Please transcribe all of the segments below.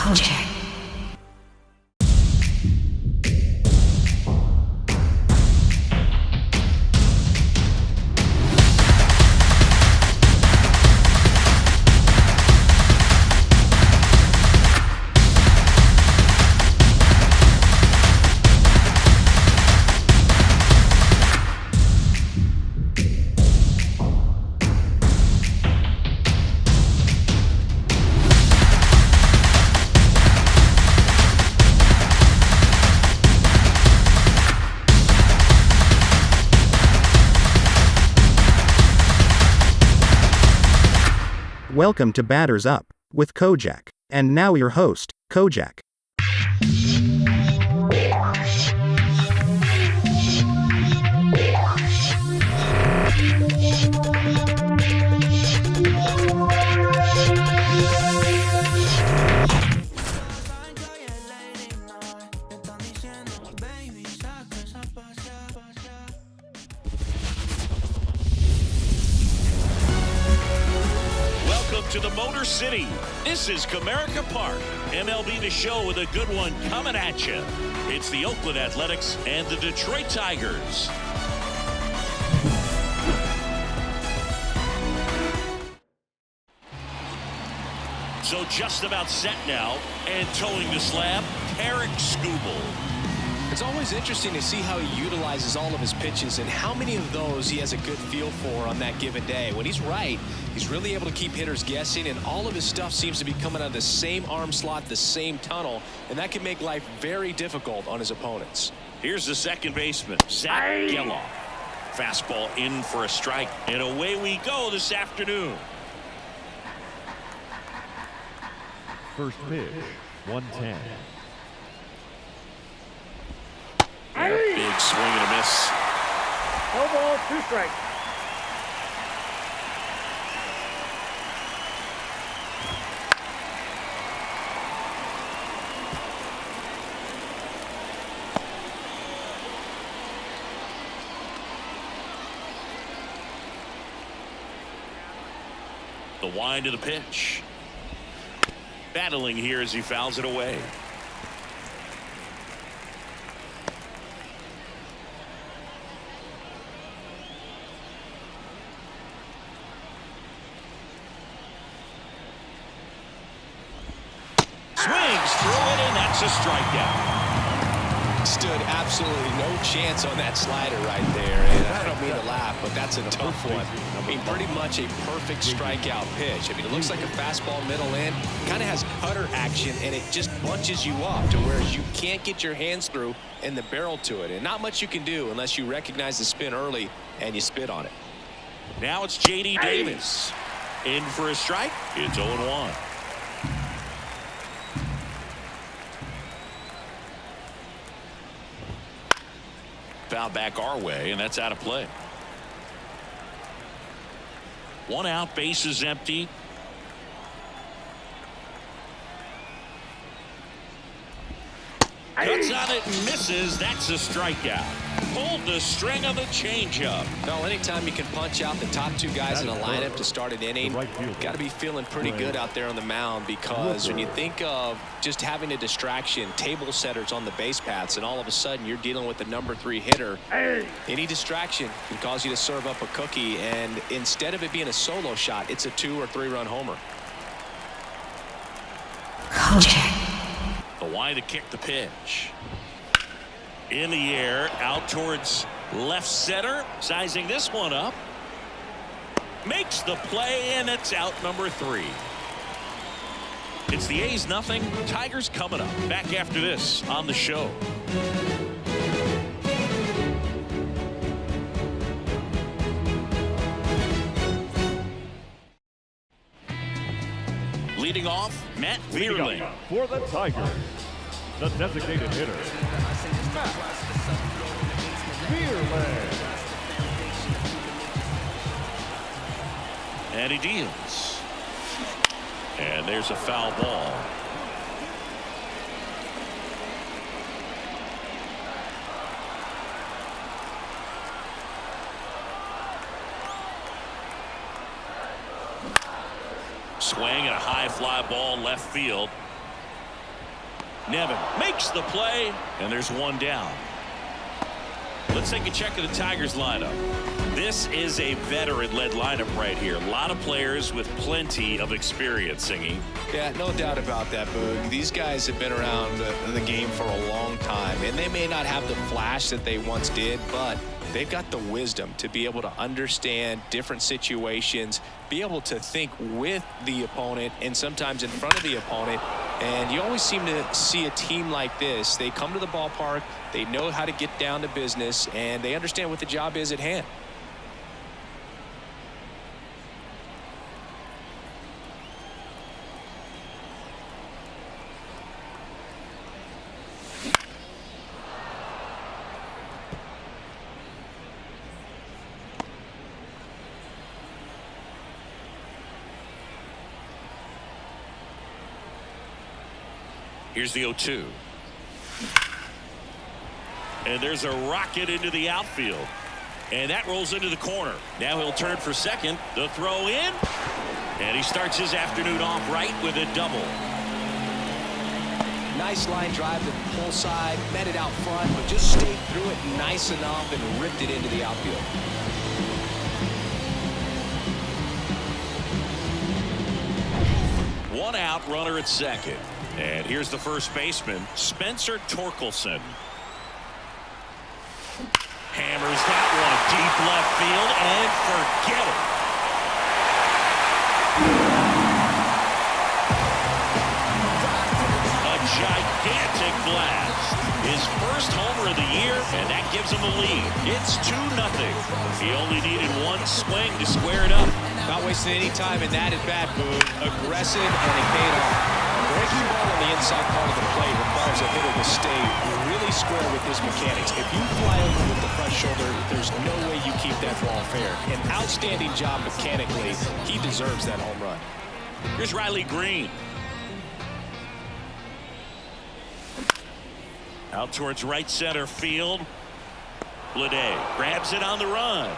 Kojak. Welcome to Batters Up with Kojak. And now your host, Kojak. To the Motor City. This is Comerica Park. MLB The Show with a good one coming at you. It's the Oakland Athletics and the Detroit Tigers. So just about set now, and towing the slab, Eric Skubal. It's always interesting to see how he utilizes all of his pitches and how many of those he has a good feel for on that given day. When he's right, he's really able to keep hitters guessing, and all of his stuff seems to be coming out of the same arm slot, the same tunnel, and that can make life very difficult on his opponents. Here's the second baseman, Zach Geloff. Fastball in for a strike, and away we go this afternoon. First pitch, 110. Big swing and a miss. No ball, 2 strikes. The wind of the pitch. Battling here as he fouls it away. Swings through it, and that's a strikeout. Stood absolutely no chance on that slider right there, and I don't mean to laugh, but that's a tough one. I mean, pretty much a perfect strikeout pitch. I mean, it looks like a fastball middle in, kind of has cutter action, and it just bunches you up to where you can't get your hands through and the barrel to it, and not much you can do unless you recognize the spin early and you spit on it. Now it's J.D. Davis. In for a strike. It's 0-1. Foul back our way, and that's out of play. 1 out, bases empty. Cuts on it and misses. That's a strikeout. Pulled the string of the changeup. Well, anytime you can punch out the top 2 guys in a lineup to start an inning, got to be feeling pretty good out there on the mound, because when you think of just having a distraction, table setters on the base paths, and all of a sudden you're dealing with the number 3 hitter, any distraction can cause you to serve up a cookie, and instead of it being a solo shot, it's a 2 or 3 run homer. Kojak. The wind to kick the pitch. In the air, out towards left center. Sizing this one up. Makes the play, and it's out number 3. It's the A's nothing. Tigers coming up. Back after this on the show. Leading off, Matt Vierling. For the Tigers, the designated hitter, Vierling. And he deals. And there's a foul ball. Swing and a high fly ball left field. Nevin makes the play, and there's one down. Let's take a check of the Tigers lineup. This is a veteran-led lineup right here. A lot of players with plenty of experience, Singy. Yeah, no doubt about that, Boog. These guys have been around the game for a long time, and they may not have the flash that they once did, but they've got the wisdom to be able to understand different situations, be able to think with the opponent and sometimes in front of the opponent. And you always seem to see a team like this. They come to the ballpark, they know how to get down to business, and they understand what the job is at hand. Here's the 0-2. And there's a rocket into the outfield. And that rolls into the corner. Now he'll turn for second. The throw in. And he starts his afternoon off right with a double. Nice line drive to the pull side. Met it out front, but just stayed through it nice enough and ripped it into the outfield. One out, runner at second. And here's the first baseman, Spencer Torkelson. Hammers that one deep left field and forget it. A gigantic blast. His first homer of the year, and that gives him the lead. It's 2-0. He only needed one swing to square it up. Not wasting any time in that at-bat, Boog. Aggressive, and it paid off. Breaking ball on the inside part of the plate requires a hitter to stay really square with his mechanics. If you fly over with the front shoulder, there's no way you keep that ball fair. An outstanding job mechanically. He deserves that home run. Here's Riley Green. Out towards right center field. Bleday grabs it on the run.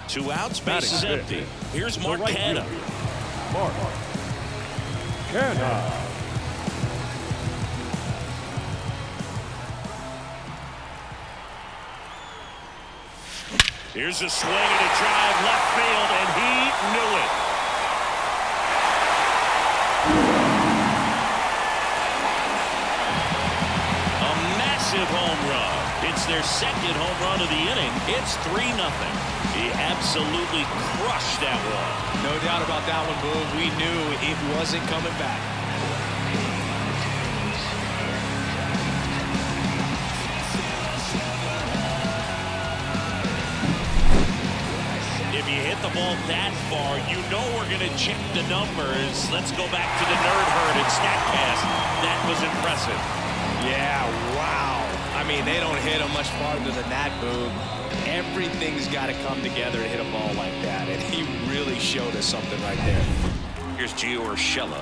Two outs, base is empty. Here's Mark Canha. Mark Canha. Here's a swing and a drive left field, and he knew it. A massive home run. It's their second home run of the inning. It's 3-0. He absolutely crushed that one. No doubt about that one, Boog. We knew it wasn't coming back. If you hit the ball that far, you know we're going to check the numbers. Let's go back to the nerd herd at StatCast. That was impressive. Yeah, wow. I mean, they don't hit him much farther than that, Boog. Everything's got to come together to hit a ball like that, and he really showed us something right there. Here's Gio Urshela.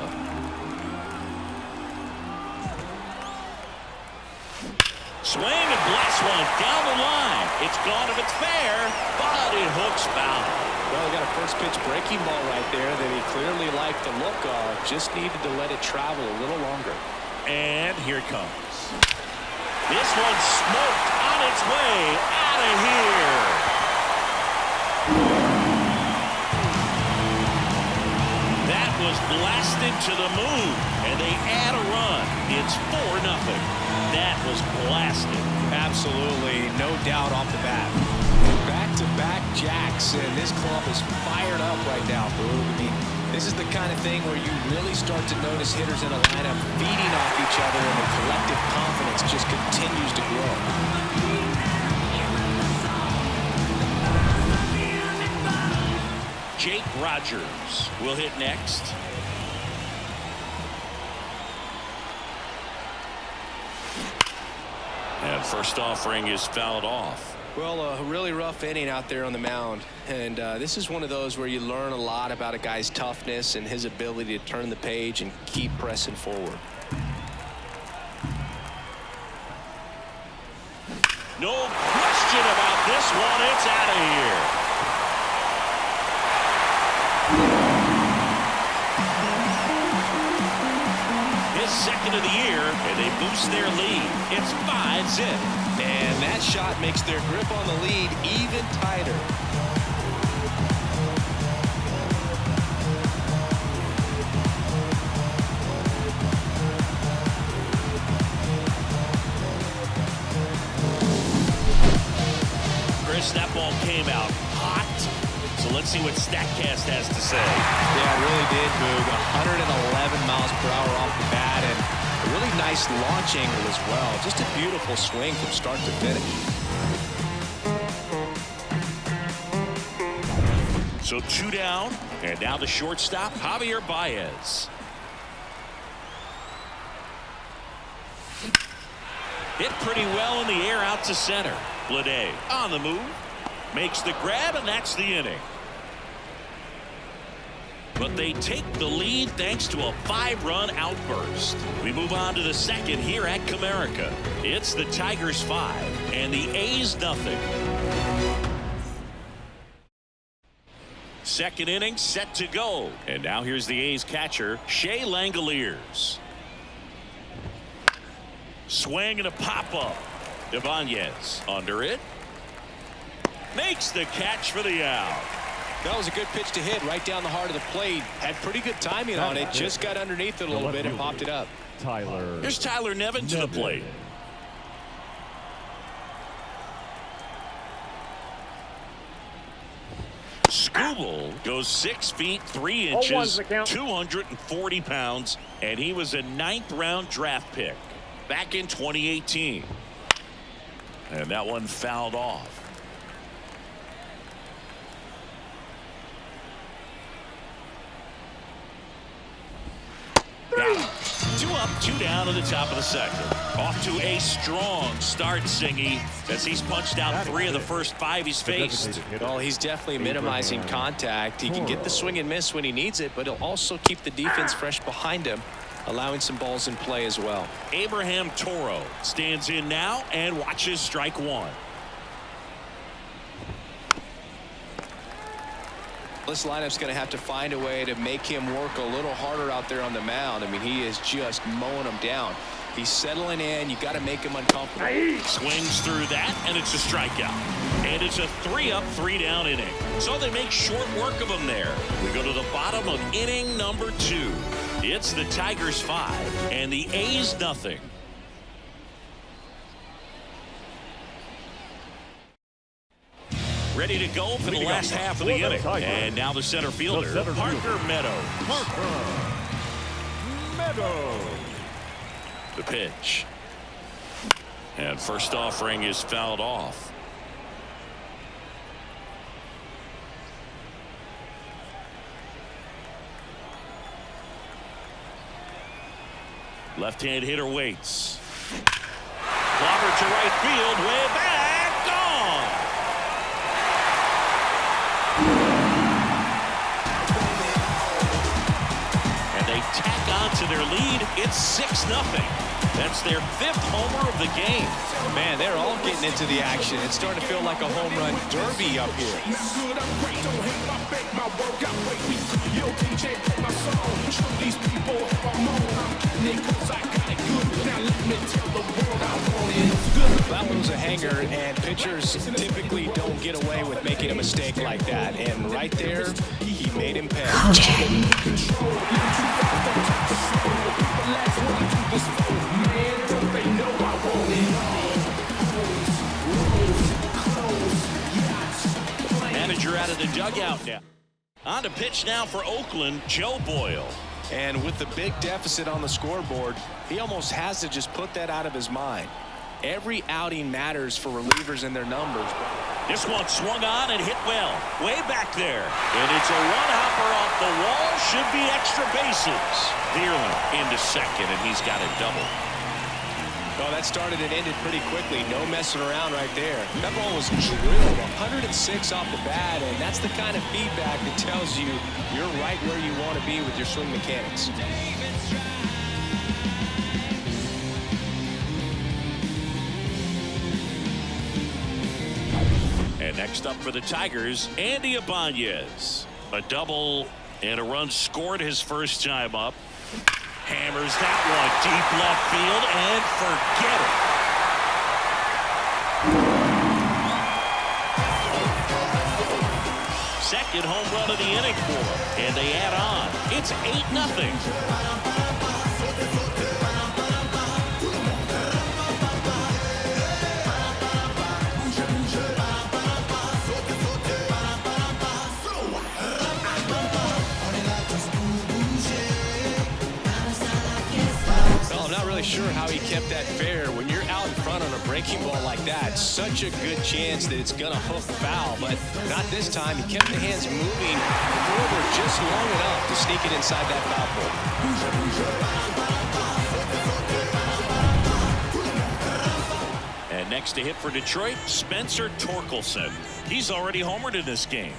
Swing and blast one down the line. It's gone if it's fair, but it hooks foul. Well, he got a first pitch breaking ball right there that he clearly liked the look of. Just needed to let it travel a little longer. And here it comes. This one's smoked on its way out of here. That was blasted to the moon, and they add a run. It's 4-0. That was blasted. Absolutely, no doubt off the bat. Back-to-back jacks, and this club is fired up right now, Boog. I mean, this is the kind of thing where you really start to notice hitters in a lineup feeding off each other, and the collective confidence just continues to grow. Jake Rogers will hit next. And first offering is fouled off. Well, a really rough inning out there on the mound, and this is one of those where you learn a lot about a guy's toughness and his ability to turn the page and keep pressing forward. No question about this one. It's out of here. second of the year, and they boost their lead. It's 5-zip. And that shot makes their grip on the lead even tighter. Chris, that ball came out hot. So let's see what StatCast has to say. Yeah, it really did, Boog. 111 miles per hour off the bat, and a really nice launch angle as well. Just a beautiful swing from start to finish. So 2 down, and now the shortstop, Javier Baez. Hit pretty well in the air out to center. Blade on the move, makes the grab, and that's the inning. But they take the lead thanks to a 5-run outburst. We move on to the second here at Comerica. It's the Tigers 5 and the A's nothing. Second inning set to go. And now here's the A's catcher, Shea Langoliers. Swing and a pop-up. Ibanez under it. Makes the catch for the out. That was a good pitch to hit right down the heart of the plate. Had pretty good timing on it. Just got underneath it a little bit and popped it up. Here's Tyler Nevin to the plate. Skubal goes 6 feet 3 inches, 240 pounds, and he was a 9th-round draft pick back in 2018. And that one fouled off. Got it. 2 up, 2 down to the top of the second. Off to a strong start, Singy, as he's punched out 3 of the first 5 he's faced. Well, he's definitely minimizing contact. He can get the swing and miss when he needs it, but he'll also keep the defense fresh behind him, allowing some balls in play as well. Abraham Toro stands in now and watches strike 1. This lineup's going to have to find a way to make him work a little harder out there on the mound. I mean, he is just mowing them down. He's settling in. You got to make him uncomfortable. Swings through that, and it's a strikeout. And it's a 3-up, 3-down inning. So they make short work of him there. We go to the bottom of inning number 2. It's the Tigers 5 and the A's nothing. Ready to go for the last half of the inning. And now the center fielder, Parker Meadows. The pitch. And first offering is fouled off. Left-hand hitter waits. Clobber to right field, way back, gone. And they tack on to their lead. It's 6-0. That's their 5th homer of the game. Man, they're all getting into the action. It's starting to feel like a home run derby up here. That one was a hanger, and pitchers typically don't get away with making a mistake like that. And right there, he made him pay. Manager out of the dugout now. On to pitch now for Oakland, Joe Boyle. And with the big deficit on the scoreboard, he almost has to just put that out of his mind. Every outing matters for relievers and their numbers. This one swung on and hit well. Way back there. And it's a one-hopper off the wall. Should be extra bases. Dearland into second, and he's got a double. Oh, that started and ended pretty quickly. No messing around right there. That ball was drilled 106 off the bat, and that's the kind of feedback that tells you you're right where you want to be with your swing mechanics. And next up for the Tigers, Andy Ibanez. A double and a run scored his first time up. Hammers that one deep left field and forget it. Second home run of the inning for him, and they add on. It's 8-0. Sure how he kept that fair. When you're out in front on a breaking ball like that, such a good chance that it's gonna hook foul, but not this time. He kept the hands moving forward just long enough to sneak it inside that foul pole. And next to hit for Detroit, Spencer Torkelson. He's already homered in this game.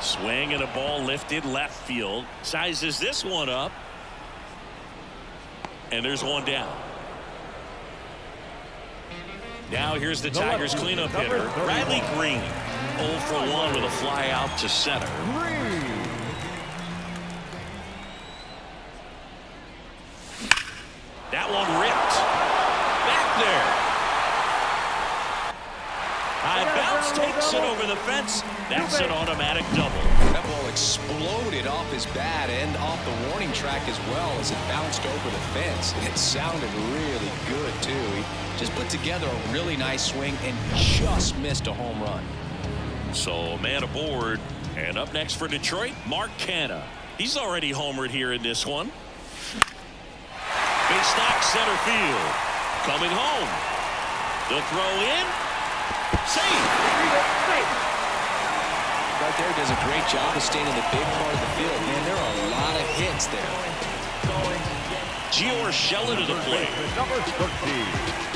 Swing and a ball lifted left field. Sizes this one up. And there's one down. Now here's the Tigers cleanup hitter, Bradley Green. 0 for 1 with a fly out to center. That one ripped. Back there. High bounce takes it over the fence. That's an automatic double. That ball exploded off his bat and off the warning track as well as it bounced over the fence. It sounded really good, too. He just put together a really nice swing and just missed a home run. So a man aboard. And up next for Detroit, Mark Canha. He's already homered here in this one. Base knock center field. Coming home. The throw in. Save. Right there does a great job of staying in the big part of the field. Man, there are a lot of hits there. Gio Urshela to the plate. Number 13.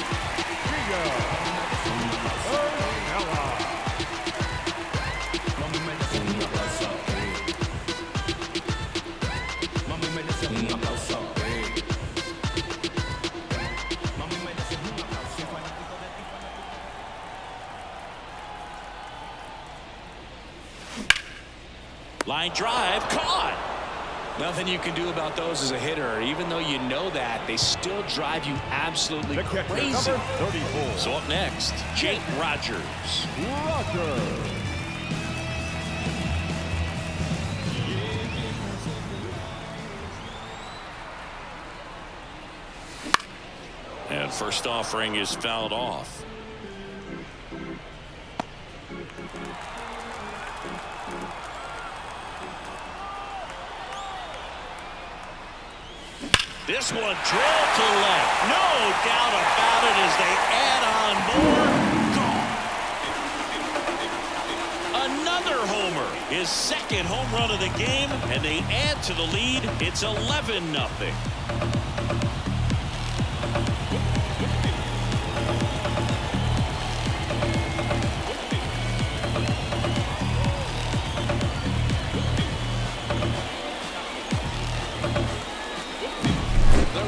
Line drive caught. Nothing you can do about those as a hitter. Even though you know that, they still drive you absolutely crazy. Number 34. So up next, Jake Rogers. And first offering is fouled off. This one drilled to left. No doubt about it as they add on more. Gone. Another homer. His second home run of the game, and they add to the lead. It's 11-0.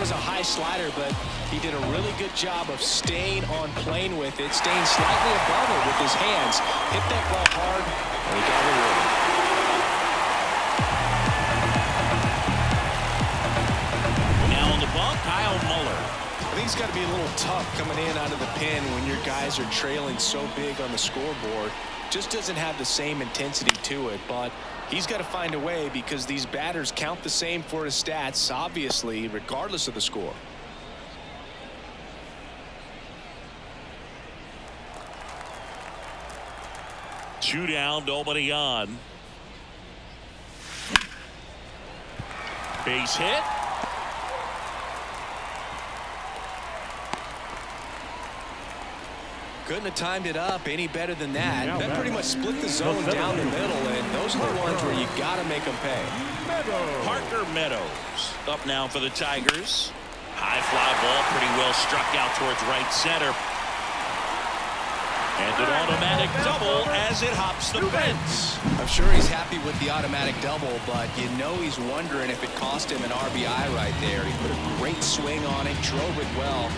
Was a high slider, but he did a really good job of staying on plane with it, staying slightly above it with his hands. Hit that ball hard, and he got rewarded. Now on the bump, Kyle Muller. I think it's got to be a little tough coming in out of the pen when your guys are trailing so big on the scoreboard. Just doesn't have the same intensity to it, but he's got to find a way because these batters count the same for his stats, obviously, regardless of the score. Two down, nobody on. Base hit. Couldn't have timed it up any better than that. That pretty much split the zone down the middle, and those are the ones where you got to make them pay. Parker Meadows up now for the Tigers. High fly ball pretty well struck out towards right center. And an automatic double as it hops the fence. I'm sure he's happy with the automatic double, but you know he's wondering if it cost him an RBI right there. He put a great swing on it, drove it well,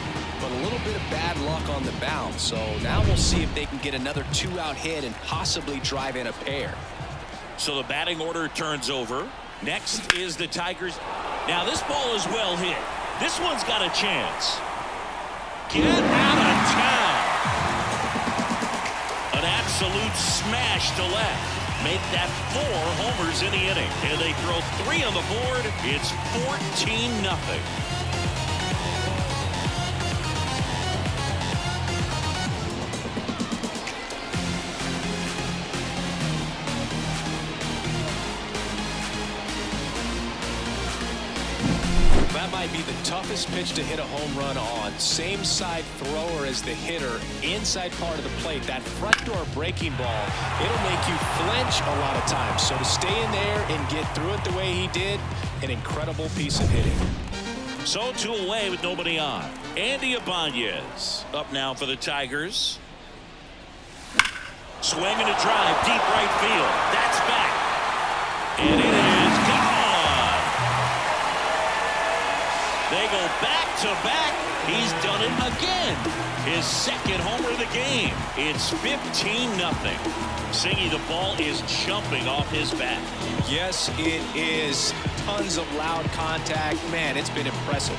but a little bit of bad luck on the bounce. So now we'll see if they can get another 2-out hit and possibly drive in a pair. So the batting order turns over. Next is the Tigers. Now this ball is well hit. This one's got a chance. Get out of town. An absolute smash to left. Make that 4 homers in the inning. And they throw 3 on the board. It's 14-0. That might be the toughest pitch to hit a home run on. Same side thrower as the hitter. Inside part of the plate. That front door breaking ball, it'll make you flinch a lot of times. So to stay in there and get through it the way he did, an incredible piece of hitting. So 2 away with nobody on. Andy Ibanez up now for the Tigers. Swing and a drive, deep right field. That's back. And it is gone. They go back to back. He's done it again. His second homer of the game. It's 15-0. Singy, the ball is jumping off his bat. Yes, it is. Tons of loud contact. Man, it's been impressive.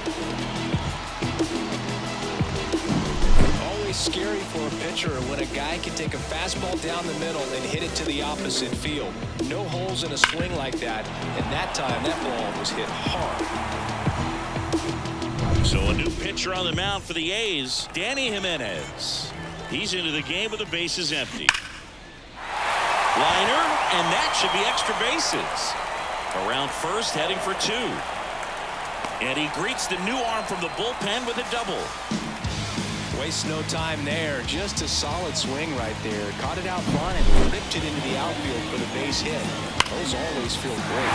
Always scary for a pitcher when a guy can take a fastball down the middle and hit it to the opposite field. No holes in a swing like that. And that time, that ball was hit hard. So a new pitcher on the mound for the A's, Danny Jimenez. He's into the game with the bases empty. Liner, and that should be extra bases. Around first, heading for 2. And he greets the new arm from the bullpen with a double. Waste no time there. Just a solid swing right there. Caught it out front and ripped it into the outfield for the base hit. Those always feel great.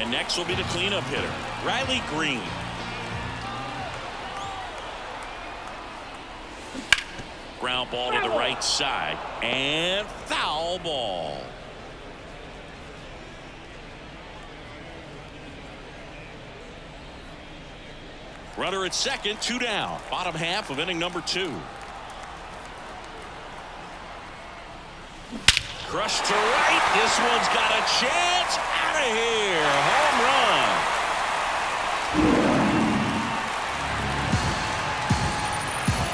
Next will be the cleanup hitter, Riley Green. Ground ball to the right side and foul ball. Runner at second, 2 down. Bottom half of inning number 2. Crushed to right. This one's got a chance. Out of here. Home run.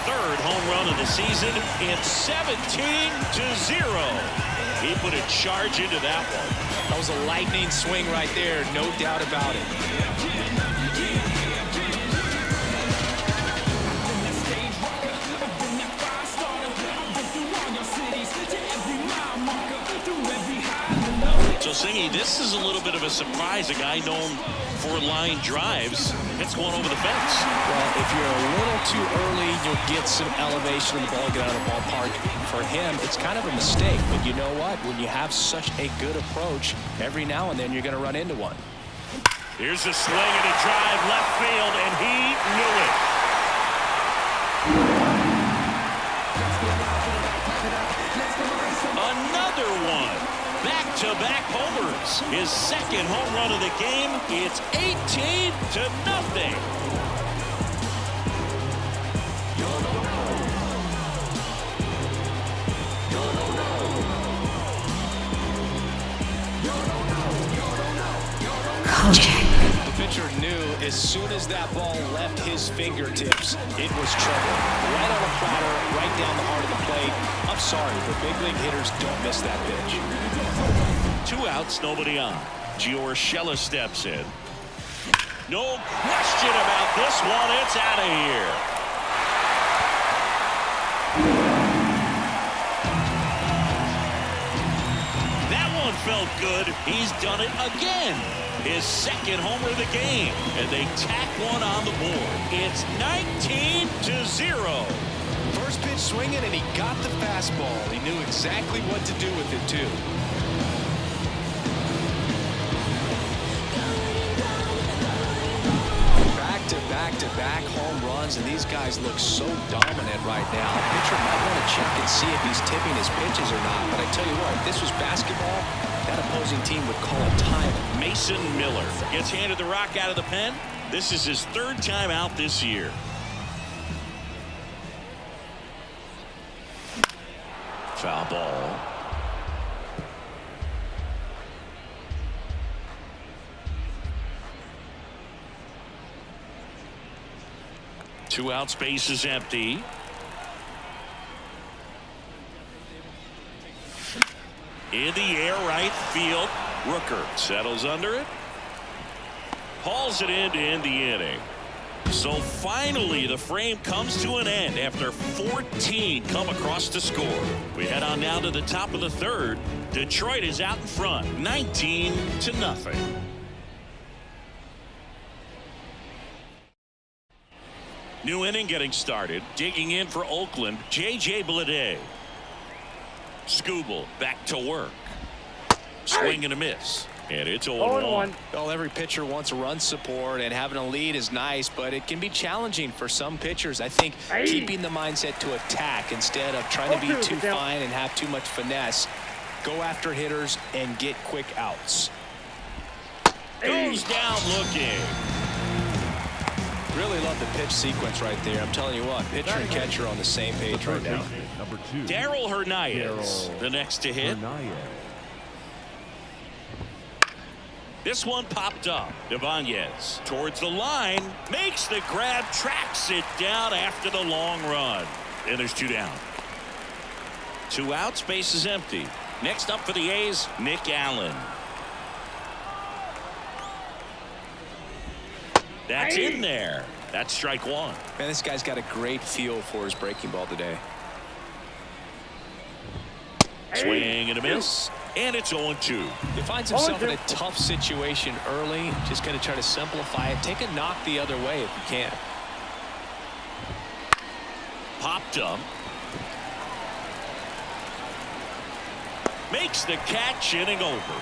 Third home run of the season. It's 17-0. He put a charge into that one. That was a lightning swing right there. No doubt about it. So, Singy, this is a little bit of a surprise. A guy known for line drives. It's going over the fence. Well, if you're a little too early, you'll get some elevation in the ball, get out of the ballpark. For him, it's kind of a mistake. But you know what? When you have such a good approach, every now and then you're going to run into one. Here's a swing and a drive left field, and he knew it. Another one. Back-to-back homers. His second home run of the game. It's 18-0. Kojak. The pitcher knew as soon as that ball left his fingertips, it was trouble. Right on a platter, right down the heart of the plate. I'm sorry, but big league hitters don't miss that pitch. 2 outs, nobody on. Giorgella steps in. No question about this one. It's out of here. That one felt good. He's done it again. His second homer of the game. And they tack one on the board. It's 19-0. First pitch swinging, and he got the fastball. He knew exactly what to do with it, too. Back-to-back home runs, and these guys look so dominant right now. The pitcher might want to check and see if he's tipping his pitches or not. But I tell you what, if this was basketball, that opposing team would call a time. Mason Miller gets handed the rock out of the pen. This is his third time out this year. Foul ball. Two outs, base is empty. In the air, right field. Rooker settles under it. Hauls it in to end the inning. So finally the frame comes to an end after 14 come across to score. We head on now to the top of the third. Detroit is out in front, 19-0. New inning getting started. Digging in for Oakland, J.J. Bleday. Skubal back to work. Swing and a miss. And it's 0-1. Well, every pitcher wants run support, and having a lead is nice, but it can be challenging for some pitchers. I think keeping the mindset to attack instead of trying to be too fine and have too much finesse. Go after hitters and get quick outs. Goes down looking. Really love the pitch sequence right there. I'm telling you what, pitcher and catcher on the same page right now. Number 2. Darryl Hernandez, the next to hit. This one popped up. Ibanez towards the line, makes the grab, tracks it down after the long run. And there's 2 down. 2 outs, base is empty. Next up for the A's, Nick Allen. That's in there. That's strike 1. Man, this guy's got a great feel for his breaking ball today. Swing and a miss. And it's 0-2. He finds himself in a tough situation early. Just going to try to simplify it. Take a knock the other way if you can. Popped up. Makes the catch, inning over.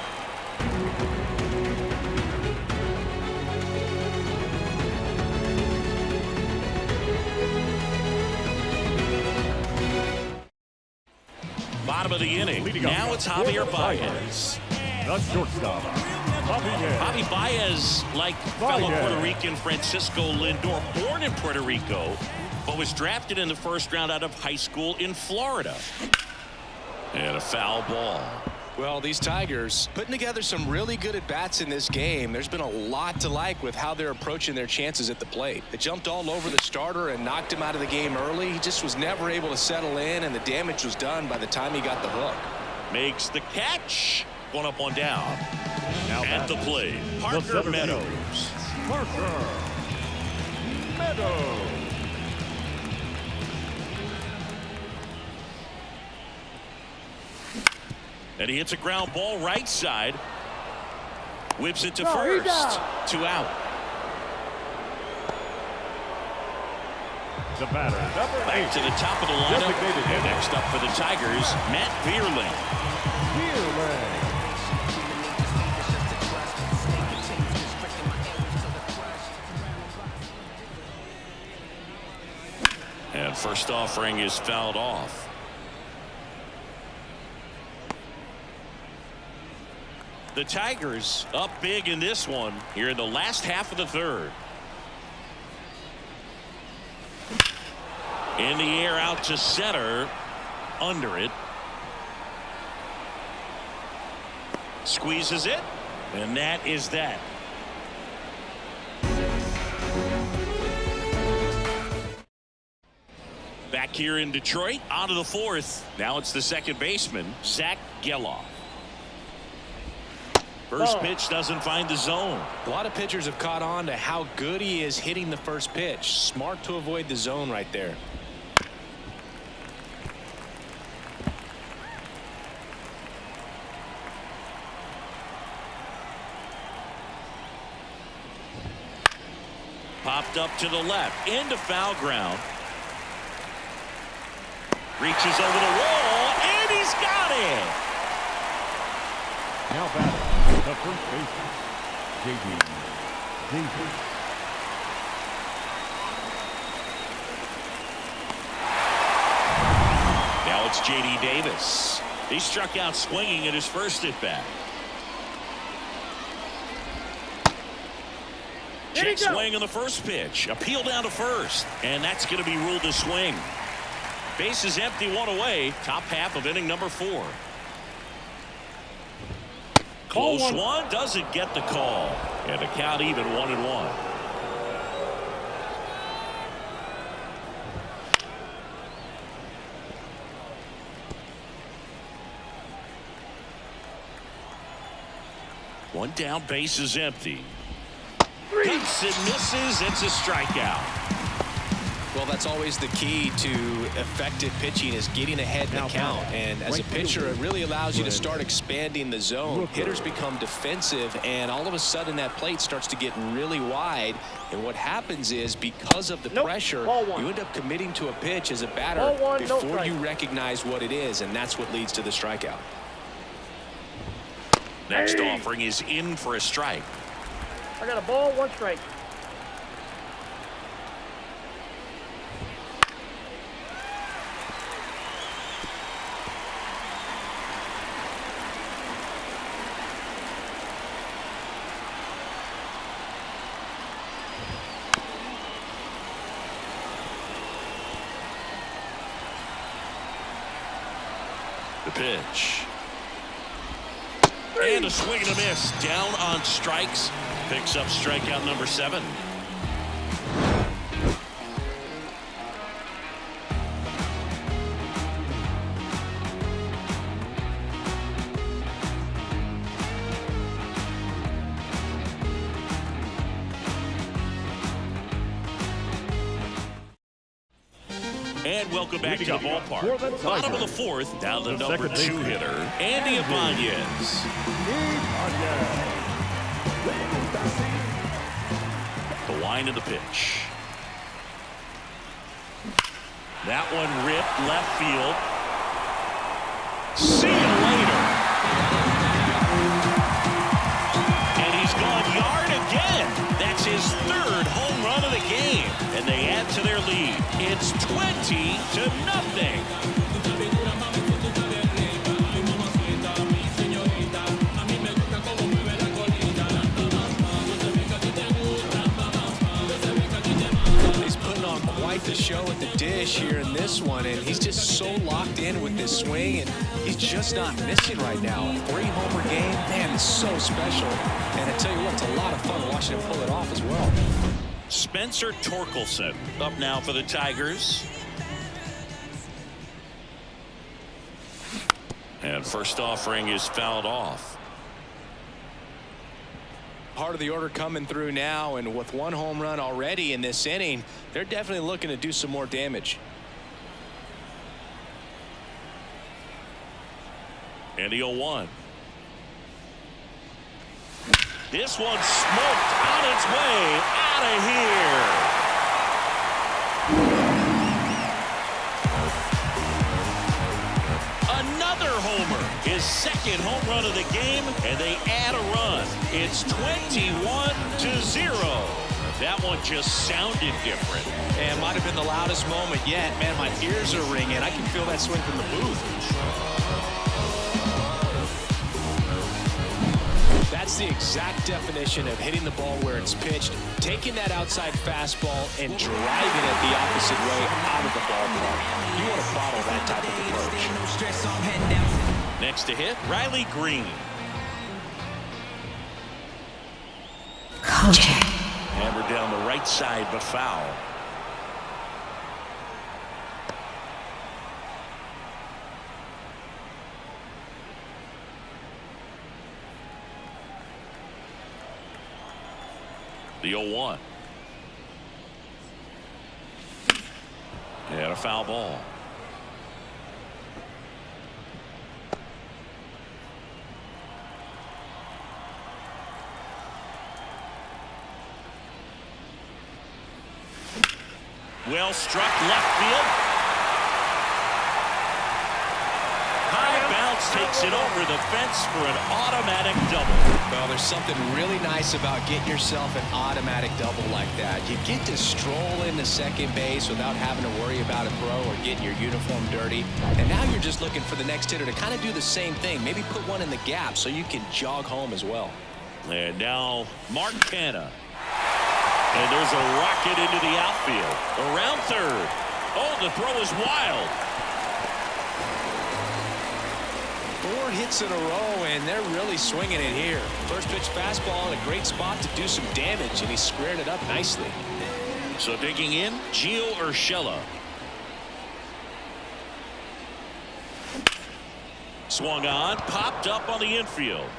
Bottom of the inning. Now it's Javier Baez. The shortstop, Javi Baez, like fellow Puerto Rican Francisco Lindor, born in Puerto Rico, but was drafted in the first round out of high school in Florida. And a foul ball. Well, these Tigers putting together some really good at-bats in this game. There's been a lot to like with how they're approaching their chances at the plate. They jumped all over the starter and knocked him out of the game early. He just was never able to settle in, and the damage was done by the time he got the hook. Makes the catch. One up, one down. Now at the plate, Parker Meadows. Parker Meadows. And he hits a ground ball right side. Whips it to first. 2 out. The batter, number 8. Back to the top of the lineup. And next up for the Tigers, Matt Vierling. And first offering is fouled off. The Tigers up big in this one here in the last half of the third. In the air out to center. Under it. Squeezes it. And that is that. Back here in Detroit, out of the fourth. Now it's the second baseman, Zach Geloff. First pitch doesn't find the zone. A lot of pitchers have caught on to how good he is hitting the first pitch. Smart to avoid the zone right there. Popped up to the left, into foul ground. Reaches over the wall, and he's got it. Now batting, the first baseman, J.D. Davis. Now it's J.D. Davis. He struck out swinging at his first at bat. Check swing on the first pitch. Appeal down to first. And that's going to be ruled a swing. Bases empty, one away. Top half of inning number 4. Close one. Doesn't get the call. And the count even 1-1. One down, base is empty. Hits and misses. It's a strikeout. Well, that's always the key to effective pitching, is getting ahead in the count. And as a pitcher, it really allows you to start expanding the zone. Hitters become defensive, and all of a sudden that plate starts to get really wide. And what happens is, because of the pressure, you end up committing to a pitch as a batter before you recognize what it is, and that's what leads to the strikeout. Next offering is in for a strike. I got a ball, 1 strike. The pitch. And a swing and a miss. Down on strikes. Picks up strikeout number 7. And welcome back to the ballpark. Bottom of the 4th, down the number 2 hitter, Andy Ibanez. The line of the pitch. That one ripped left field. See you later. And he's gone yard again. That's his 3rd home run of the game. And they add to their lead. It's 20-0. He's putting on quite the show at the dish here in this one, and he's just so locked in with this swing, and he's just not missing right now. A 3-homer game, man, it's so special. And I tell you what, it's a lot of fun watching him pull it off as well. Spencer Torkelson up now for the Tigers. And first offering is fouled off. Part of the order coming through now, and with 1 home run already in this inning, they're definitely looking to do some more damage. And the 0-1. This one smoked on its way out of here. Another homer, his 2nd home run of the game, and they add a run. It's 21-0. That one just sounded different. And might have been the loudest moment yet. Man, my ears are ringing. I can feel that swing from the booth. That's the exact definition of hitting the ball where it's pitched, taking that outside fastball and driving it the opposite way out of the ballpark. You want to bottle that type of approach. Next to hit, Riley Green. Kojak. Hammered down the right side, but foul. The 0-1. And a foul ball. Well struck left field. High bounce takes it over the fence for an automatic double. Well, there's something really nice about getting yourself an automatic double like that. You get to stroll into second base without having to worry about a throw or getting your uniform dirty. And now you're just looking for the next hitter to kind of do the same thing. Maybe put one in the gap so you can jog home as well. And now Mark Canha. And there's a rocket into the outfield. Around third. Oh, the throw is wild. 4 hits in a row, and they're really swinging it here. First pitch fastball in a great spot to do some damage, and he squared it up nicely. So digging in, Gio Urshela. Swung on, popped up on the infield.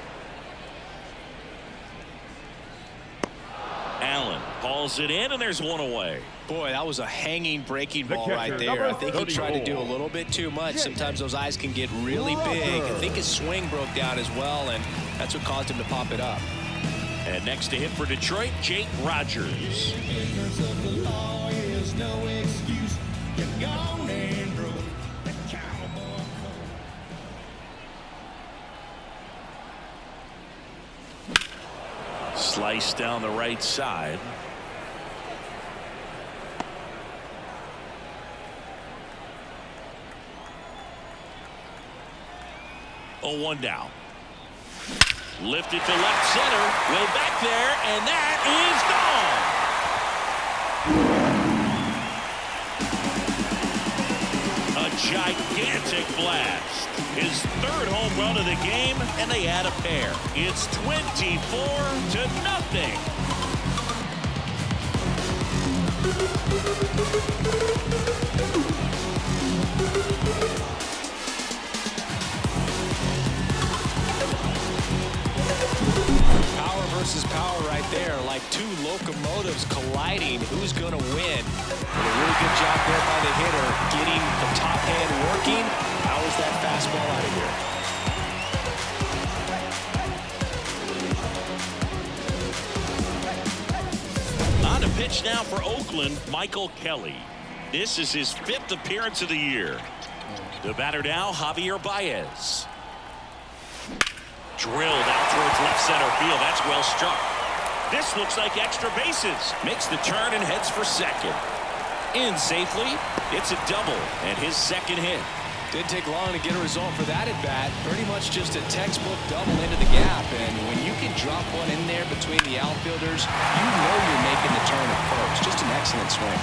Allen hauls it in, and there's one away. Boy, that was a hanging breaking ball right there. I think he tried to do a little bit too much. Sometimes those eyes can get really big. I think his swing broke down as well, and that's what caused him to pop it up. And next to hit for Detroit, Jake Rogers. Slice down the right side. Oh, 1 down. Lifted to left center. Way back there, and that is gone. A gigantic blast. His 3rd home run of the game, and they add a pair. It's 24-0. Power versus power right there, like 2 locomotives colliding. Who's going to win? And a really good job there by the hitter, getting the top hand working. Powers that fastball out of here. On to pitch now for Oakland, Michael Kelly. This is his 5th appearance of the year. The batter now, Javier Baez. Drilled out towards left center field. That's well struck. This looks like extra bases. Makes the turn and heads for second. In safely. It's a double and his 2nd hit. Didn't take long to get a result for that at bat. Pretty much just a textbook double into the gap. And when you can drop one in there between the outfielders, you know you're making the turn at first. Just an excellent swing.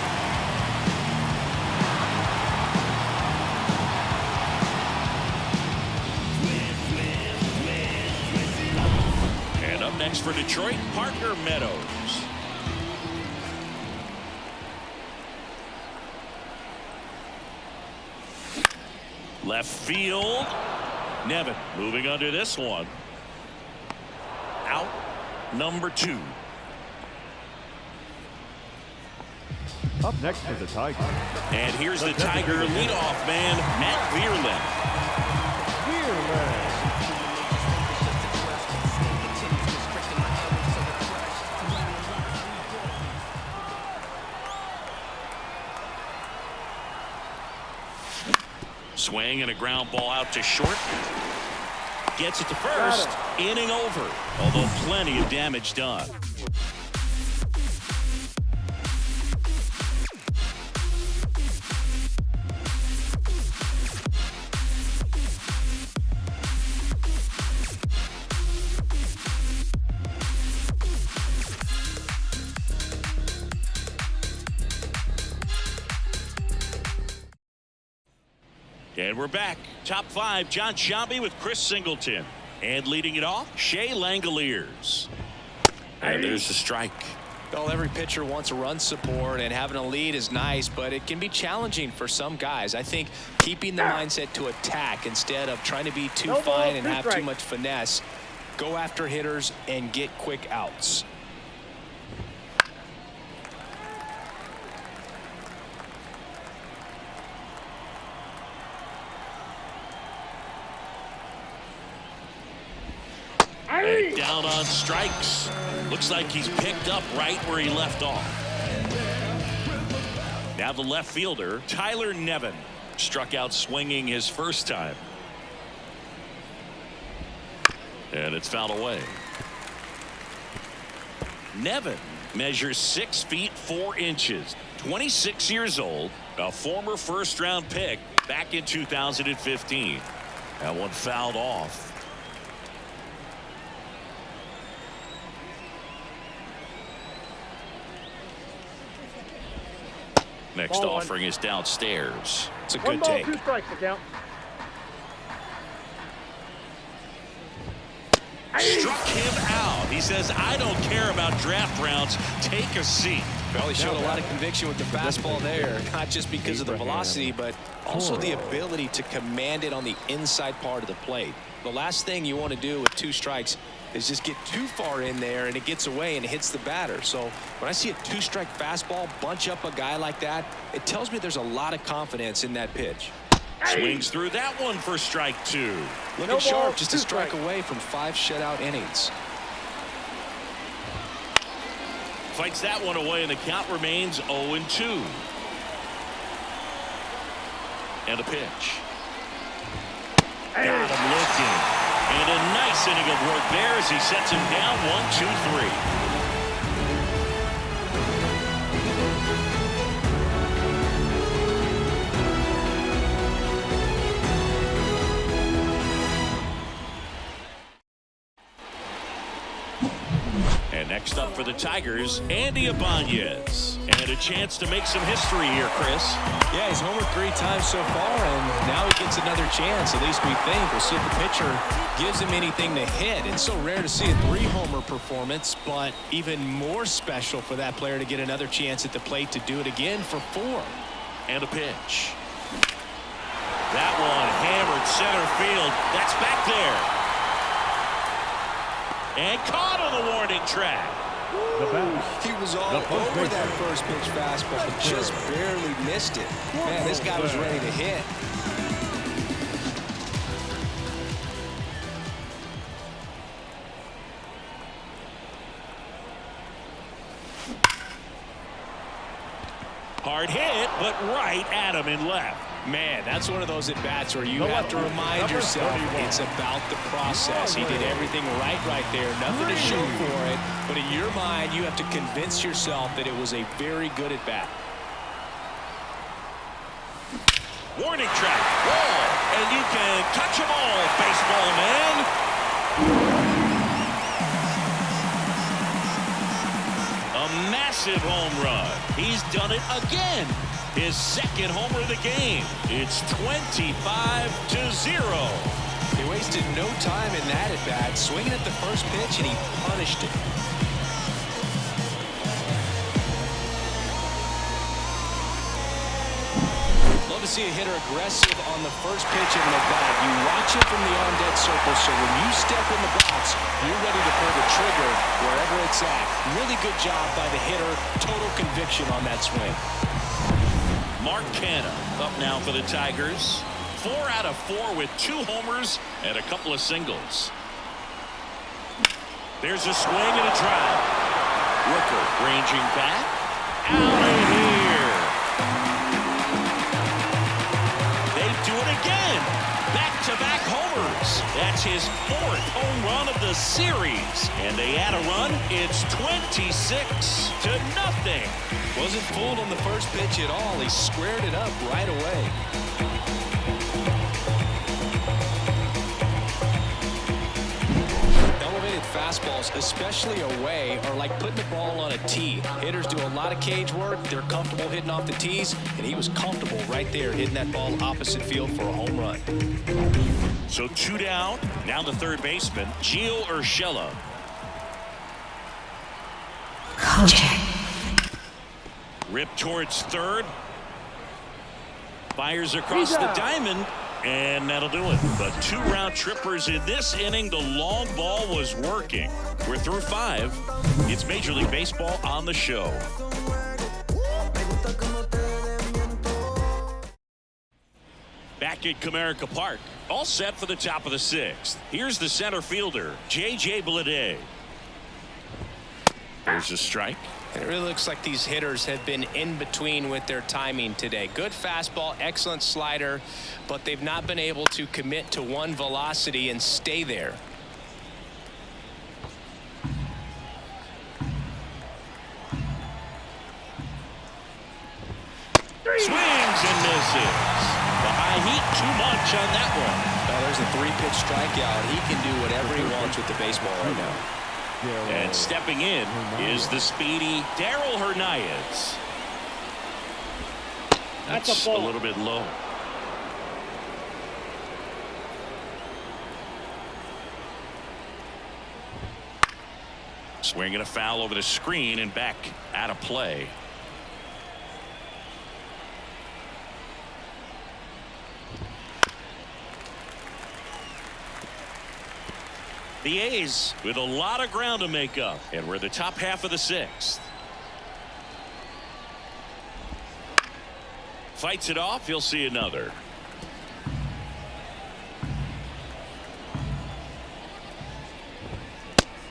And up next for Detroit, Parker Meadows. Left field. Nevin moving under this one. Out number 2. Up next for the Tigers. And here's the Tiger leadoff man, Matt Vierland. Swing and a ground ball out to short. Gets it to first. Inning over. Although plenty of damage done. And we're back. Top 5, John Sciambi with Chris Singleton. And leading it off, Shea Langoliers. And there's the strike. Well, every pitcher wants a run support, and having a lead is nice, but it can be challenging for some guys. I think keeping the mindset to attack instead of trying to be too fine and have too much finesse. Go after hitters and get quick outs. And down on strikes. Looks like he's picked up right where he left off. Now the left fielder, Tyler Nevin, struck out swinging his first time. And it's fouled away. Nevin measures 6 feet 4 inches, 26 years old, a former first-round pick back in 2015. That one fouled off. Next Ball offering is downstairs. It's a One good ball, take. 2 strikes to count. Struck him out. He says, I don't care about draft rounds. Take a seat. Well, he showed a lot of conviction with the fastball there, not just because of the velocity, but also the ability to command it on the inside part of the plate. The last thing you want to do with 2 strikes is just get too far in there and it gets away and it hits the batter. So when I see a 2-strike fastball bunch up a guy like that, it tells me there's a lot of confidence in that pitch. Swings through that one for strike 2. Looking No sharp, ball, just 2 a strike strikes. away from 5 shutout innings. Fights that one away, and the count remains 0-2. And a pitch. Got him looking. And a nice inning of work there as he sets him down 1-2-3. And next up for the Tigers, Andy Ibanez. And a chance to make some history here, Chris. Yeah, he's homered 3 times so far, and now he gets another chance. At least we think. We'll see if the pitcher gives him anything to hit. It's so rare to see a 3-homer performance, but even more special for that player to get another chance at the plate to do it again for 4. And a pitch. That one hammered center field. That's back there. And caught on the warning track. The batter. He was all The first over that baseman. first pitch fastball, but just barely missed it. Man, this guy was ready to hit. Hard hit, but right at him in left. Man, that's one of those at-bats where you have to remind yourself it's about the process. He did everything right there. Nothing to show for it. But in your mind, you have to convince yourself that it was a very good at-bat. Warning track. Wall. And you can touch them all, baseball man. A massive home run. He's done it again. His second homer of the game. It's 25-0. He wasted no time in that at-bat, swinging at the first pitch, and he punished it. Love to see a hitter aggressive on the first pitch of an at-bat. You watch it from the on-deck circle, so when you step in the box, you're ready to pull the trigger wherever it's at. Really good job by the hitter. Total conviction on that swing. Mark Canha up now for the Tigers. 4 out of 4 with 2 homers and a couple of singles. There's a swing and a drive. Rooker ranging back. Out of here. They do it again. Back-to-back homers. That's his 4th home run of the series. And they add a run. It's 26-0. Wasn't fooled on the first pitch at all. He squared it up right away. Elevated fastballs, especially away, are like putting the ball on a tee. Hitters do a lot of cage work. They're comfortable hitting off the tees, and he was comfortable right there hitting that ball opposite field for a home run. So 2 down. Now the third baseman, Gio Urshela. Kojak. Ripped towards third. Fires across the diamond. And that'll do it. But 2 round trippers in this inning. The long ball was working. We're through 5. It's Major League Baseball on the show. Back at Comerica Park. All set for the top of the 6th. Here's the center fielder, J.J. Bleday. There's a strike. It really looks like these hitters have been in between with their timing today. Good fastball, excellent slider, but they've not been able to commit to one velocity and stay there. Swings and misses. The high heat, too much on that one. Well, there's a 3-pitch strikeout. He can do whatever he wants with the baseball right now. And stepping in is the speedy Darryl Hernandez. That's a little bit low. Swinging a foul over the screen and back out of play. The A's with a lot of ground to make up, and we're the top half of the sixth. Fights it off. He'll see another.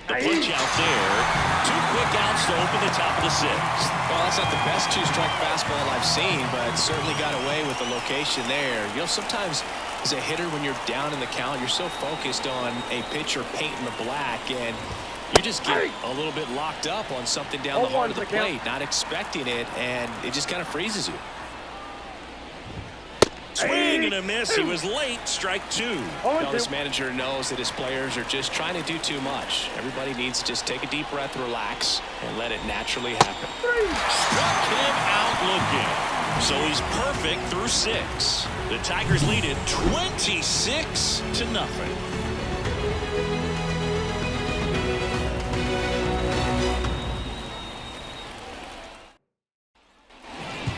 The punch out there. 2 quick outs to open the top of the sixth. Well, that's not the best 2-strike fastball I've seen, but certainly got away with the location there. You know, sometimes as a hitter, when you're down in the count, you're so focused on a pitcher painting the black, and you just get a little bit locked up on something down the heart of the plate, not expecting it, and it just kind of freezes you. Swing and a miss. He was late. Strike 2. Well, this manager knows that his players are just trying to do too much. Everybody needs to just take a deep breath, relax, and let it naturally happen. Struck him out looking. So he's perfect through 6. The Tigers lead it 26-0.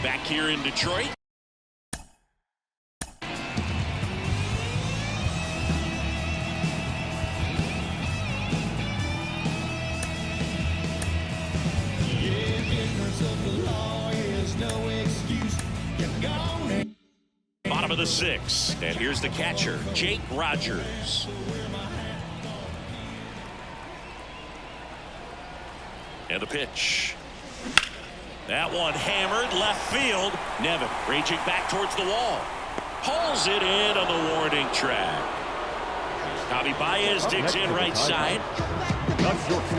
Back here in Detroit. Bottom of the 6th, and here's the catcher, Jake Rogers. And the pitch. That one hammered left field. Nevin raging back towards the wall. Pulls it in on the warning track. Javi Baez digs in right side.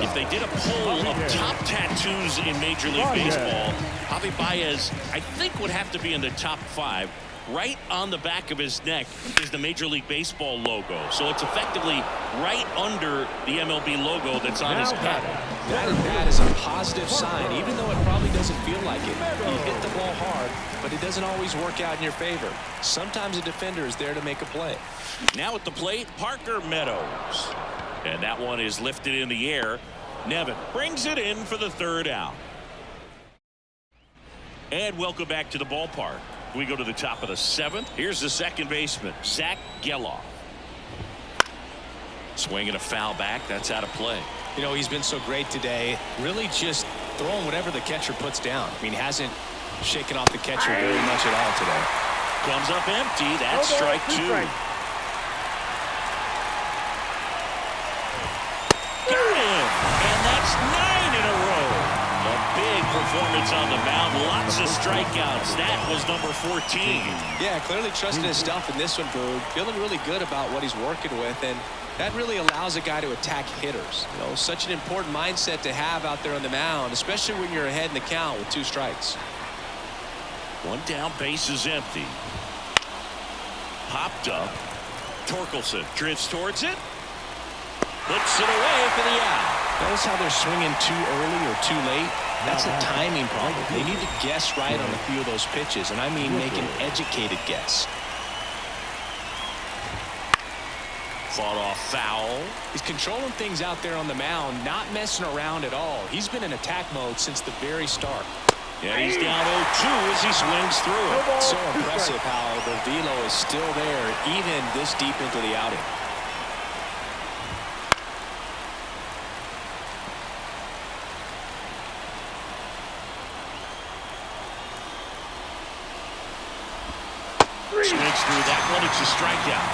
If they did a poll of top tattoos in Major League Baseball, Javi Baez, I think, would have to be in the top 5. Right on the back of his neck is the Major League Baseball logo. So it's effectively right under the MLB logo that's on his head. That is a positive sign, even though it probably doesn't feel like it. You hit the ball hard, but it doesn't always work out in your favor. Sometimes a defender is there to make a play. Now at the plate, Parker Meadows. And that one is lifted in the air. Nevin brings it in for the 3rd out. And welcome back to the ballpark. We go to the top of the 7th. Here's the second baseman, Zach Geloff. Swinging a foul back. That's out of play. You know, he's been so great today. Really just throwing whatever the catcher puts down. I mean, hasn't shaken off the catcher very much at all today. Comes up empty. That's strike 2. Got him. And that's 9 in a row. A big performance on the mound. Lots of strikeouts. That was number 14. Yeah, clearly trusting his stuff in this one, Boog. Feeling really good about what he's working with, and that really allows a guy to attack hitters. You know, such an important mindset to have out there on the mound, especially when you're ahead in the count with 2 strikes. 1 down, base is empty. Popped up. Torkelson drifts towards it. Puts it away for the out. Notice how they're swinging too early or too late? That's a timing problem. They need to guess right on a few of those pitches, and I mean make an educated guess. Fought off foul. He's controlling things out there on the mound, not messing around at all. He's been in attack mode since the very start. Yeah, he's down 0-2 as he swings through it. So impressive how the velo is still there even this deep into the outing. Swings through that one. It's a strikeout.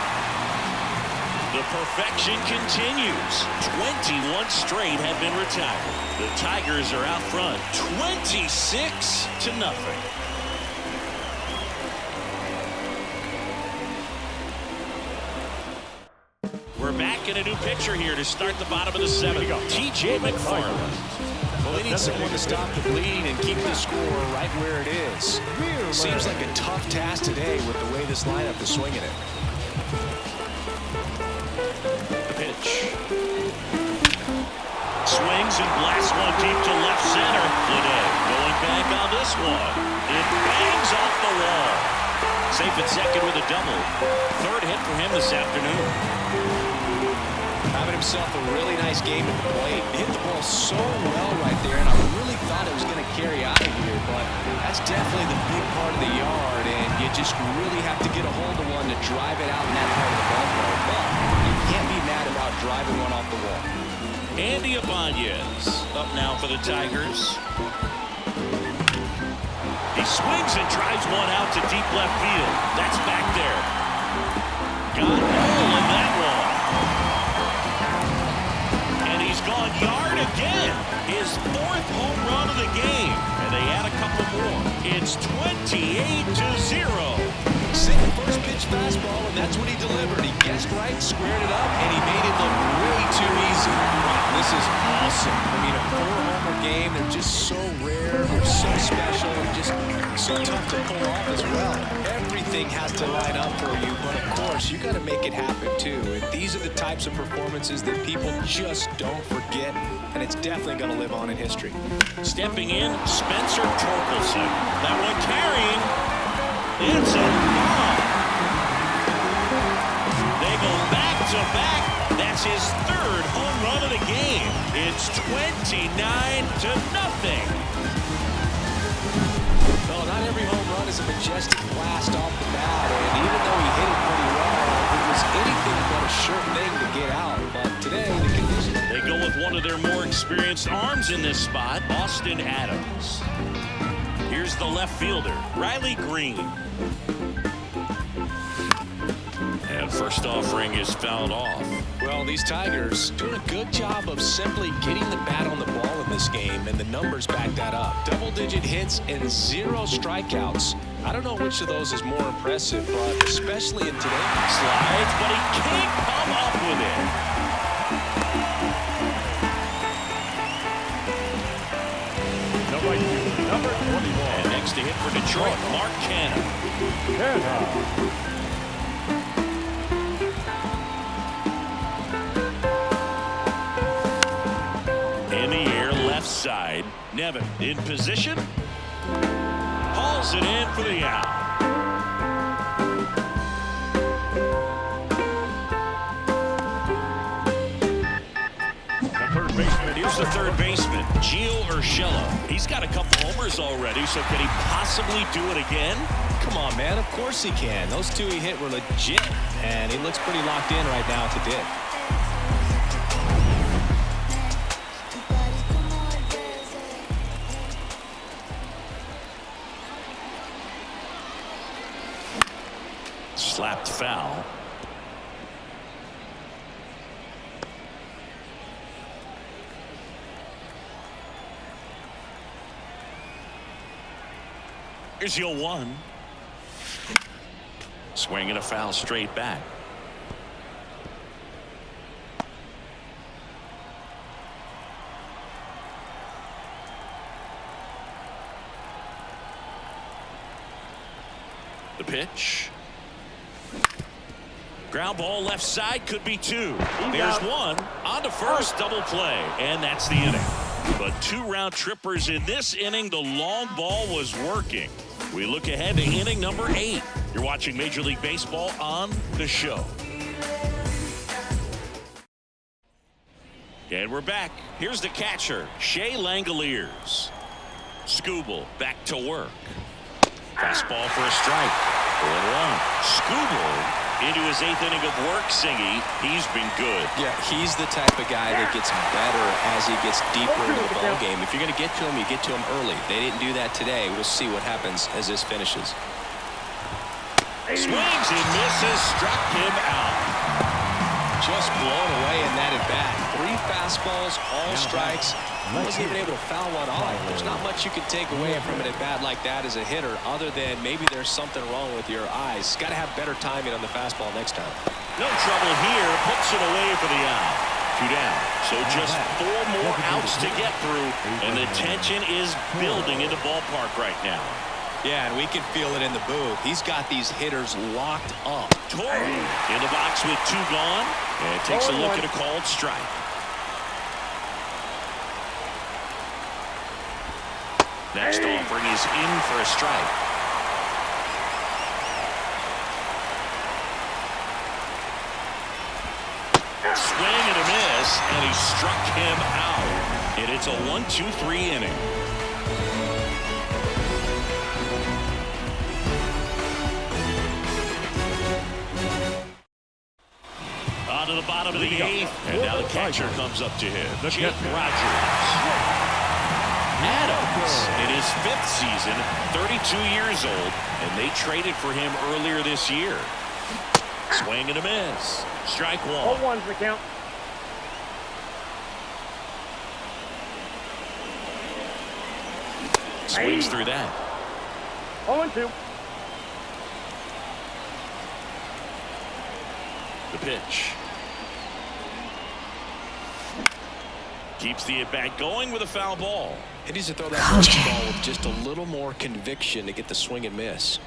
The perfection continues. 21 straight have been retired. The Tigers are out front 26-0. We're back in a new pitcher here to start the bottom of the 7th. TJ McFarland. Well, they need someone to stop the bleeding and keep the score right where it is. Seems like a tough task today with the way this lineup is swinging it. The pitch. Swings and blasts one deep to left center. Today going back strike on this one. It bangs off the wall. Safe at second with a double. Third hit for him this afternoon. Having himself a really nice game at the plate. He hit the ball so well right there, and I really thought it was going to carry out of here, but that's definitely the big part of the yard, and you just really have to get a hold of one to drive it out in that part of the ballpark. But you can't be mad about driving one off the wall. Andy Ibanez up now for the Tigers. He swings and drives one out to deep left field. That's back there. Got all in that one. And he's gone yard again. His fourth home run of the game. And they add a couple more. It's 28-0. Single first pitch fastball, and that's what he delivered. He guessed right, squared it up, and he made it look way too easy. Wow, this is awesome. I mean, a 4-homer game, they're just so rare, they're so special, and just so tough to pull off as well. Everything has to line up for you, but of course, you got to make it happen too. And these are the types of performances that people just don't forget, and it's definitely going to live on in history. Stepping in, Spencer Torkelson. That one carrying. It's a bomb. They go back to back. That's his third home run of the game. It's 29-0. Well, not every home run is a majestic blast off the bat, and even though he hit it pretty well, it was anything but a sure thing to get out. But today, the conditions... They go with one of their more experienced arms in this spot, Austin Adams. Here's the left fielder, Riley Green. And first offering is fouled off. Well, these Tigers doing a good job of simply getting the bat on the ball in this game, and the numbers back that up. Double-digit hits and 0 strikeouts. I don't know which of those is more impressive, but especially in today's Slides, but he can't come up with it. Number 21. And next to hit for Detroit, Mark Canha. In the air, left side. Nevin in position. Hauls it in for the out. Here's the third baseman, Gio Urshela. He's got a couple homers already, so can he possibly do it again? Come on, man. Of course he can. Those two he hit were legit, and he looks pretty locked in right now at the dip. Slapped foul. Here's 0-1. Swinging a foul straight back. The pitch. Ground ball left side, could be two. There's one. On to first, double play. And that's the inning. But 2 round trippers in this inning. The long ball was working. We look ahead to inning number 8. You're watching Major League Baseball on the show. And we're back. Here's the catcher, Shea Langoliers. Skubal back to work. Fastball for a strike. 0-1. Skubal into his 8th inning of work, Singy. He's been good. Yeah, he's the type of guy that gets better as he gets deeper into the ball game. If you're going to get to him, you get to him early. They didn't do that today. We'll see what happens as this finishes. Swings and misses, struck him out. Just blown away in that at-bat. 3 fastballs, all strikes. Wasn't even able to foul one off. There's not much you can take away from an at-bat like that as a hitter, other than maybe there's something wrong with your eyes. Got to have better timing on the fastball next time. No trouble here. Puts it away for the out. 2 down. So just 4 more outs to get through, and the tension is building in the ballpark right now. Yeah, and we can feel it in the booth. He's got these hitters locked up. Torrey in the box with 2 gone, and takes a look at a called strike. Next offering is in for a strike. Swing and a miss, and he struck him out. And it's a 1-2-3 inning. On to the bottom of the eighth, and now the catcher comes up to hit. Jake Rogers. Adams in his 5th season, 32 years old, and they traded for him earlier this year. Swing and a miss. Strike one. 0-1's the count. Swings through that. 0-2. The pitch. Keeps the at-bat going with a foul ball. He needs to throw that first ball with just a little more conviction to get the swing and miss.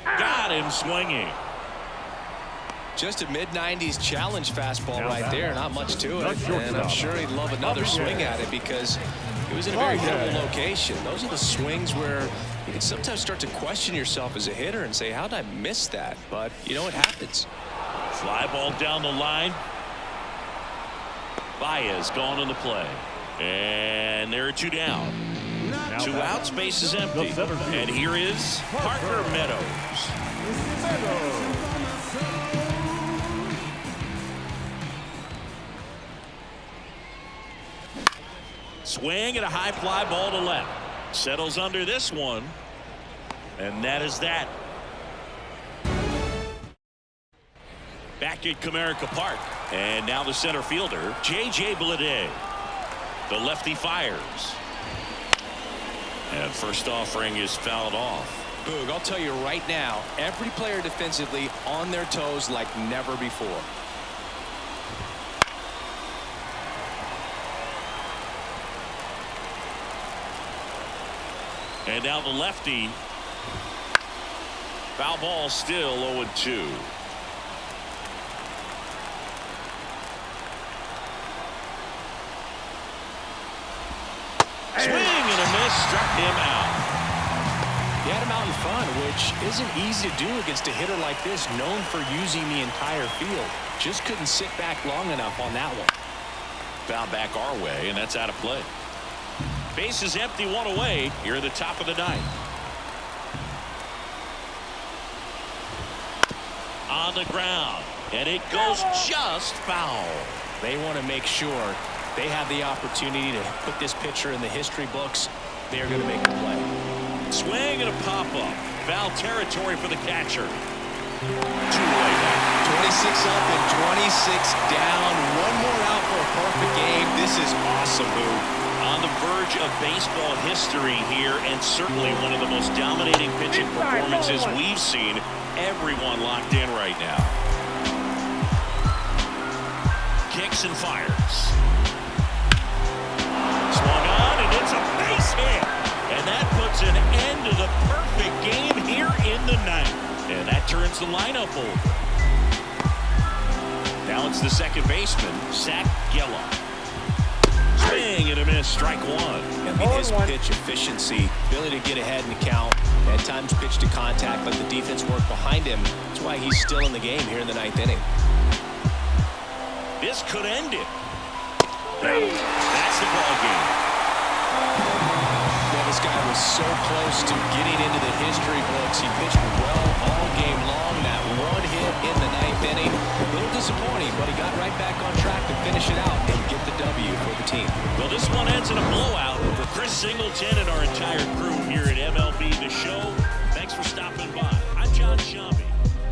Got him swinging. Just a mid-90s challenge fastball right there. Not much to it. And I'm sure he'd love another swing at it because it was in a very hittable location. Those are the swings where you can sometimes start to question yourself as a hitter and say, how did I miss that? But, you know, it happens. Fly ball down the line. Baez gone on the play. And there are 2 down. 2 outs, base is empty. And here is Parker Meadows. Swing and a high fly ball to left. Settles under this one. And that is that. Back at Comerica Park. And now the center fielder, J.J. Bleday. The lefty fires. And first offering is fouled off. Boog, I'll tell you right now, every player defensively on their toes like never before. And now the lefty. Foul ball still 0-2. Swing and a miss, struck him out. He had him out in front, which isn't easy to do against a hitter like this, known for using the entire field. Just couldn't sit back long enough on that one. Foul back our way, and that's out of play. Base is empty, 1 away here at the top of the 9th. On the ground, and it goes just foul. They want to make sure they have the opportunity to put this pitcher in the history books. They're going to make a play. Swing and a pop-up. Foul territory for the catcher. 2-away now. 26 up and 26 down. One more out for a perfect game. This is awesome, Boog. On the verge of baseball history here, and certainly one of the most dominating pitching performances we've seen. Everyone locked in right now. Kicks and fires. Swung on, and it's a base hit. And that puts an end to the perfect game here in the 9th. And that turns the lineup over. Now it's the second baseman, Zach Geller. Swing and a miss, strike one. I mean, his pitch efficiency, ability to get ahead in the count, at times pitch to contact, let the defense work behind him. That's why he's still in the game here in the 9th inning. This could end it. That's the ball game. Well, this guy was so close to getting into the history books. He pitched well all game long. That one hit in the 9th inning, a little disappointing, but he got right back on track to finish it out and get the W for the team. Well, this one ends in a blowout for Chris Singleton and our entire crew here at MLB The Show. Thanks for stopping by. I'm John Shambi.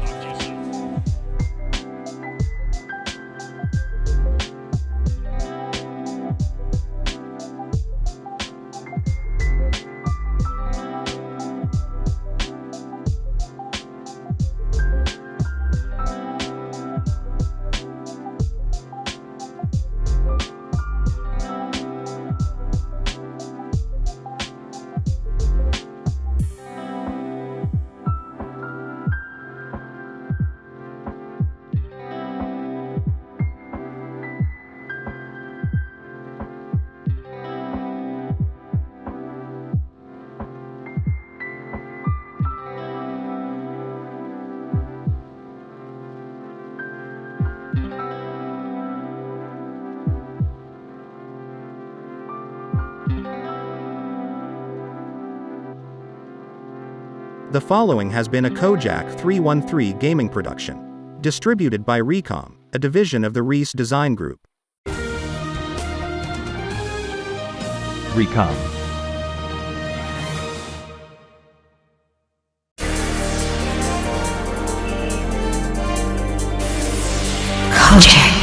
Talk to you soon. The following has been a Kojak 313 gaming production. Distributed by Recom, a division of the Reese Design Group. Recom. Kojak.